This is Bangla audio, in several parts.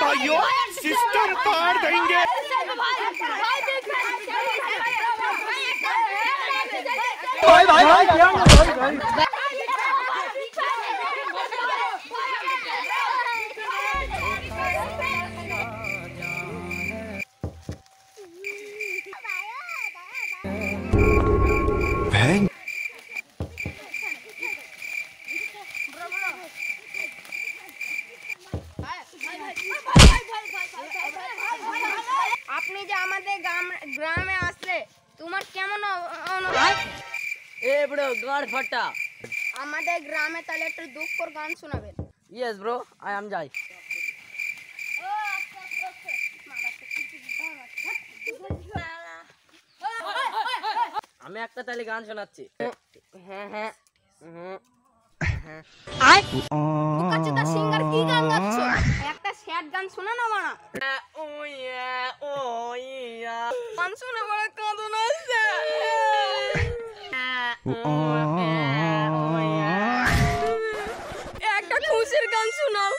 भाइयों सिस्टम पार देंगे। भाई भाई भाई क्या আপনি যে আমাদের গ্রামে আসলে তোমার কেমন এ ব্রো গাড় ফাটা আমাদের গ্রামে তাহলে একটু দুঃখর গান শোনাবেন। ইয়েস ব্রো আই এম যাই। আমি একটা তাহলে গান শোনাচ্ছি। হ্যাঁ হ্যাঁ সিঙ্গার কি গান গাচ্ছো? একটা স্যাড গান শোনা না মানা। ও ইয়া ও ইয়া গান শুনে বড় কাঁদন আসছে। একটা খুশির গান শোনাও।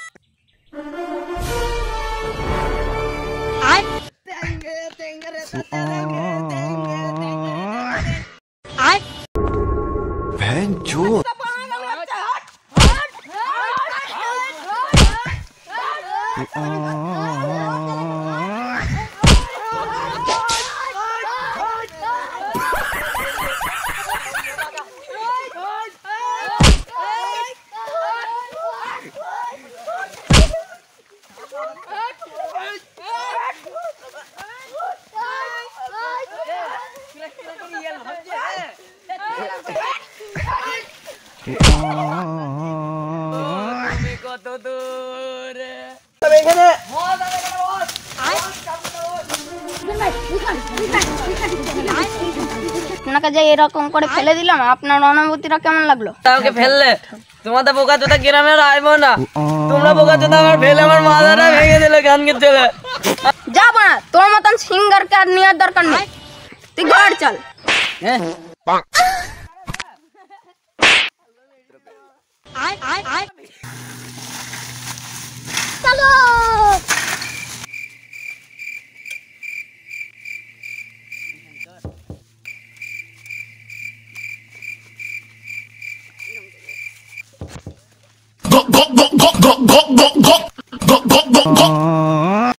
কত দূর আপনাকে যে এরকম করে ফেলে দিলাম, আপনার অনুভূতিটা কেমন লাগলো? আমাকে ফেললে তোমাদের বোকা চোদা গ্রামে আইবো না। তোমরা বোকা চোদা আমার ফেলে আমার মাথাটা ভেঙে দিলে গান গেতে যাব না, তোর মতন সিঙ্গারকে আর নেওয়ার দরকার নেই। তুই ঘর চল। চলো go go go go go go go go go go go